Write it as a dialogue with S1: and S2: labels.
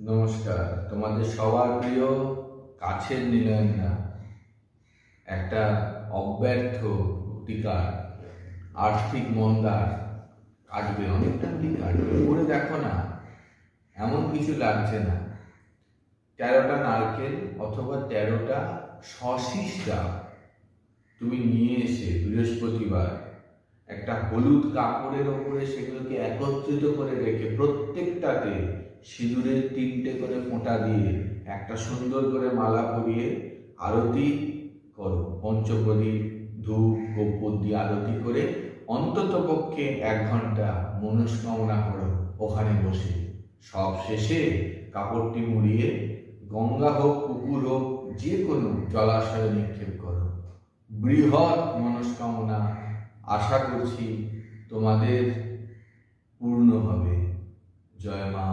S1: নমস্কার। তোমাদের সবার প্রিয় কাছের নিলয়নদা একটা অব্যর্থ টিকার আর্থিক মন্দার কাটবে, অনেকটা দিন কাটবে। করে দেখো না, এমন কিছু লাগছে না। 13টা নারকেল অথবা 13টা সশিস ডাব তুমি নিয়ে এসে বৃহস্পতিবার একটা হলুদ কাপড়ের ওপরে সেগুলোকে একত্রিত করে রেখে প্রত্যেকটাতে সিঁদুরের 3টে করে ফোঁটা দিয়ে একটা সুন্দর করে মালা পরিয়ে আরতি করো। পঞ্চপ্রদীপ, ধূপ, কর্পূর দিয়ে আরতি করে অন্তত পক্ষে 1 ঘন্টা মনস্কামনা করো ওখানে বসে। সব শেষে কাপড়টি মুড়িয়ে গঙ্গা হোক, পুকুর হোক, যে কোনো জলাশয়ে নিক্ষেপ করো। বৃহৎ মনস্কামনা আশা করছি তোমাদের পূর্ণ হবে। জয় মা।